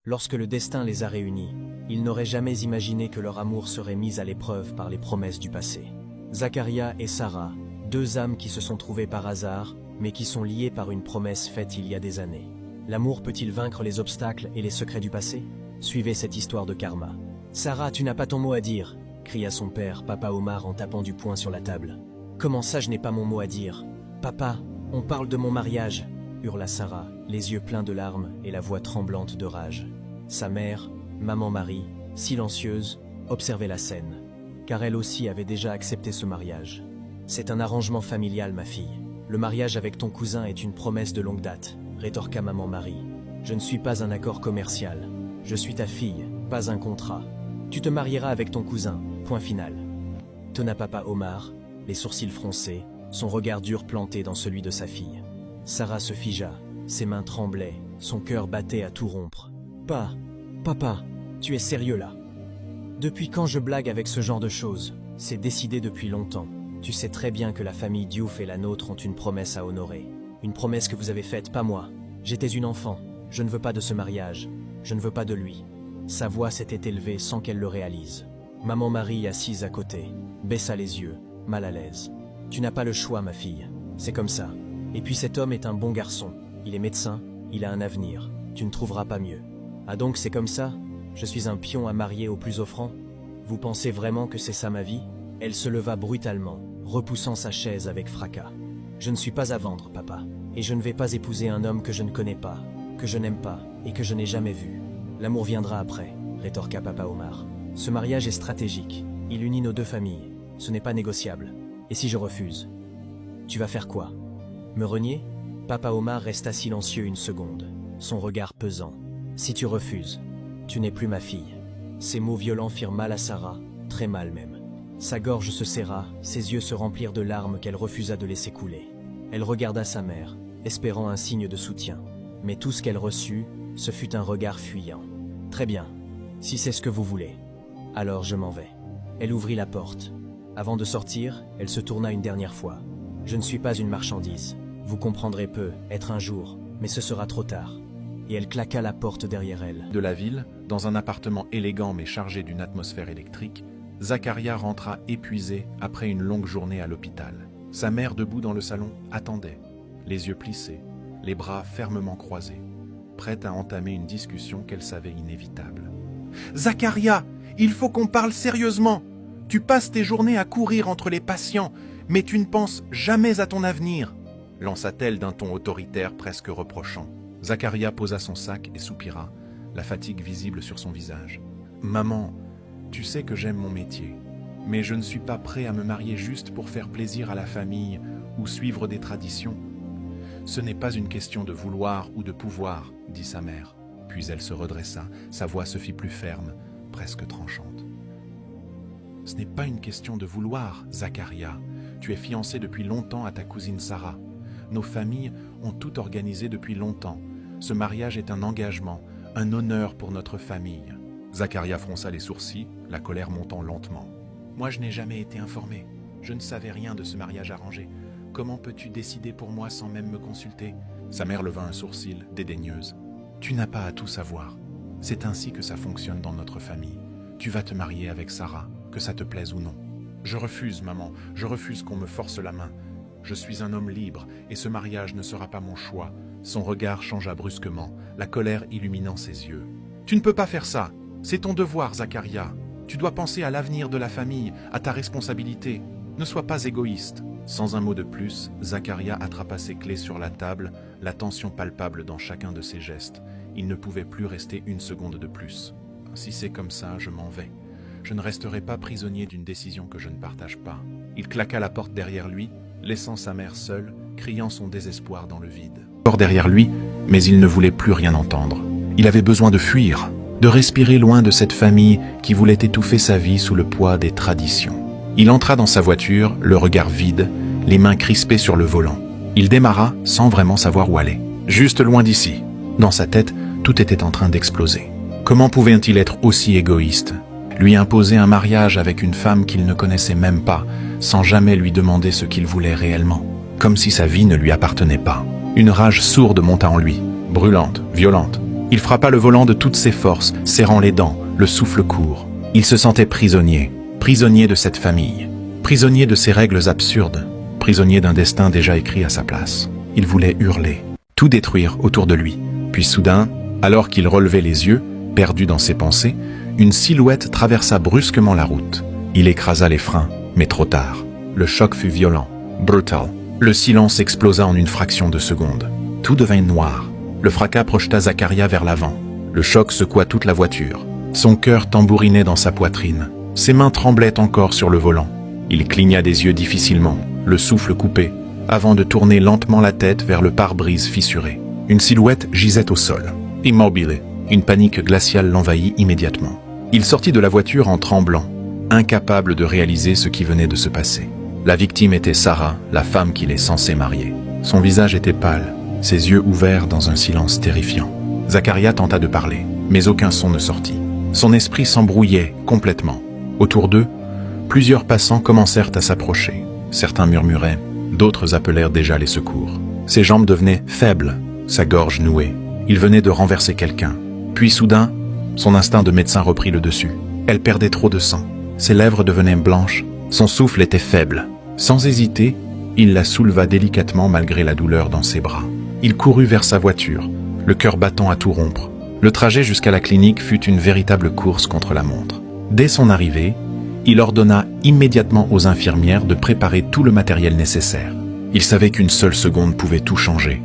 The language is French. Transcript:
Lorsque le destin les a réunis, ils n'auraient jamais imaginé que leur amour serait mis à l'épreuve par les promesses du passé. Zacharia et Sarah, deux âmes qui se sont trouvées par hasard, mais qui sont liées par une promesse faite il y a des années. L'amour peut-il vaincre les obstacles et les secrets du passé? Suivez cette histoire de karma. Sarah, tu n'as pas ton mot à dire, cria son père, Papa Omar, en tapant du poing sur la table. Comment ça, je n'ai pas mon mot à dire? Papa, on parle de mon mariage, hurla Sarah, les yeux pleins de larmes et la voix tremblante de rage. Sa mère, maman Marie, silencieuse, observait la scène, car elle aussi avait déjà accepté ce mariage. C'est un arrangement familial, ma fille. Le mariage avec ton cousin est une promesse de longue date, rétorqua maman Marie. Je ne suis pas un accord commercial. Je suis ta fille, pas un contrat. Tu te marieras avec ton cousin, point final. Tonna Papa Omar, les sourcils froncés, son regard dur planté dans celui de sa fille. Sarah se figea, ses mains tremblaient, son cœur battait à tout rompre. Papa, tu es sérieux là? Depuis quand je blague avec ce genre de choses? C'est décidé depuis longtemps. Tu sais très bien que la famille Diouf et la nôtre ont une promesse à honorer. Une promesse que vous avez faite, pas moi. J'étais une enfant. Je ne veux pas de ce mariage. Je ne veux pas de lui. Sa voix s'était élevée sans qu'elle le réalise. Maman Marie, assise à côté, baissa les yeux, mal à l'aise. Tu n'as pas le choix, ma fille. C'est comme ça. Et puis cet homme est un bon garçon. Il est médecin, il a un avenir. Tu ne trouveras pas mieux. Ah donc c'est comme ça? Je suis un pion à marier au plus offrant? Vous pensez vraiment que c'est ça ma vie? Elle se leva brutalement, repoussant sa chaise avec fracas. Je ne suis pas à vendre, papa. Et je ne vais pas épouser un homme que je ne connais pas, que je n'aime pas et que je n'ai jamais vu. L'amour viendra après, rétorqua Papa Omar. Ce mariage est stratégique. Il unit nos deux familles. Ce n'est pas négociable. Et si je refuse? Tu vas faire quoi? Me renier? Papa Omar resta silencieux une seconde, son regard pesant. Si tu refuses, tu n'es plus ma fille. Ces mots violents firent mal à Sarah, très mal même. Sa gorge se serra, ses yeux se remplirent de larmes qu'elle refusa de laisser couler. Elle regarda sa mère, espérant un signe de soutien. Mais tout ce qu'elle reçut, ce fut un regard fuyant. Très bien, si c'est ce que vous voulez, alors je m'en vais. Elle ouvrit la porte. Avant de sortir, elle se tourna une dernière fois. Je ne suis pas une marchandise. Vous comprendrez peu, être un jour, mais ce sera trop tard. Et elle claqua la porte derrière elle. De la ville, dans un appartement élégant mais chargé d'une atmosphère électrique, Zacharia rentra épuisé après une longue journée à l'hôpital. Sa mère, debout dans le salon, attendait, les yeux plissés, les bras fermement croisés, prête à entamer une discussion qu'elle savait inévitable. « Zacharia, il faut qu'on parle sérieusement. Tu passes tes journées à courir entre les patients, mais tu ne penses jamais à ton avenir. » lança-t-elle d'un ton autoritaire presque reprochant. Zacharia posa son sac et soupira, la fatigue visible sur son visage. « Maman, tu sais que j'aime mon métier, mais je ne suis pas prêt à me marier juste pour faire plaisir à la famille ou suivre des traditions. Ce n'est pas une question de vouloir ou de pouvoir, dit sa mère. Puis elle se redressa, sa voix se fit plus ferme, presque tranchante. Ce n'est pas une question de vouloir, Zacharia. Tu es fiancé depuis longtemps à ta cousine Sarah. Nos familles ont tout organisé depuis longtemps. Ce mariage est un engagement, un honneur pour notre famille. Zacharia fronça les sourcils, la colère montant lentement. Moi, je n'ai jamais été informé. Je ne savais rien de ce mariage arrangé. Comment peux-tu décider pour moi sans même me consulter? Sa mère leva un sourcil, dédaigneuse. Tu n'as pas à tout savoir. C'est ainsi que ça fonctionne dans notre famille. Tu vas te marier avec Sarah, que ça te plaise ou non. Je refuse, maman. Je refuse qu'on me force la main. Je suis un homme libre, et ce mariage ne sera pas mon choix. Son regard changea brusquement, la colère illuminant ses yeux. Tu ne peux pas faire ça. C'est ton devoir, Zacharia. Tu dois penser à l'avenir de la famille, à ta responsabilité. Ne sois pas égoïste. Sans un mot de plus, Zacharia attrapa ses clés sur la table, la tension palpable dans chacun de ses gestes. Il ne pouvait plus rester une seconde de plus. Si c'est comme ça, je m'en vais. Je ne resterai pas prisonnier d'une décision que je ne partage pas. Il claqua la porte derrière lui, laissant sa mère seule, criant son désespoir dans le vide. Fort derrière lui, mais il ne voulait plus rien entendre. Il avait besoin de fuir, de respirer loin de cette famille qui voulait étouffer sa vie sous le poids des traditions. Il entra dans sa voiture, le regard vide, les mains crispées sur le volant. Il démarra sans vraiment savoir où aller. Juste loin d'ici. Dans sa tête, tout était en train d'exploser. Comment pouvait-il être aussi égoïste? Lui imposer un mariage avec une femme qu'il ne connaissait même pas, sans jamais lui demander ce qu'il voulait réellement. Comme si sa vie ne lui appartenait pas. Une rage sourde monta en lui, brûlante, violente. Il frappa le volant de toutes ses forces, serrant les dents, le souffle court. Il se sentait prisonnier, prisonnier de cette famille, prisonnier de ces règles absurdes, prisonnier d'un destin déjà écrit à sa place. Il voulait hurler, tout détruire autour de lui. Puis soudain, alors qu'il relevait les yeux, perdu dans ses pensées, une silhouette traversa brusquement la route. Il écrasa les freins, mais trop tard. Le choc fut violent, brutal. Le silence explosa en une fraction de seconde. Tout devint noir. Le fracas projeta Zakaria vers l'avant. Le choc secoua toute la voiture. Son cœur tambourinait dans sa poitrine. Ses mains tremblaient encore sur le volant. Il cligna des yeux difficilement, le souffle coupé, avant de tourner lentement la tête vers le pare-brise fissuré. Une silhouette gisait au sol, immobile. Une panique glaciale l'envahit immédiatement. Il sortit de la voiture en tremblant, incapable de réaliser ce qui venait de se passer. La victime était Sarah, la femme qu'il est censé marier. Son visage était pâle, ses yeux ouverts dans un silence terrifiant. Zakaria tenta de parler, mais aucun son ne sortit. Son esprit s'embrouillait complètement. Autour d'eux, plusieurs passants commencèrent à s'approcher. Certains murmuraient, d'autres appelèrent déjà les secours. Ses jambes devenaient faibles, sa gorge nouée. Il venait de renverser quelqu'un. Puis soudain, son instinct de médecin reprit le dessus. Elle perdait trop de sang. Ses lèvres devenaient blanches. Son souffle était faible. Sans hésiter, il la souleva délicatement malgré la douleur dans ses bras. Il courut vers sa voiture, le cœur battant à tout rompre. Le trajet jusqu'à la clinique fut une véritable course contre la montre. Dès son arrivée, il ordonna immédiatement aux infirmières de préparer tout le matériel nécessaire. Il savait qu'une seule seconde pouvait tout changer.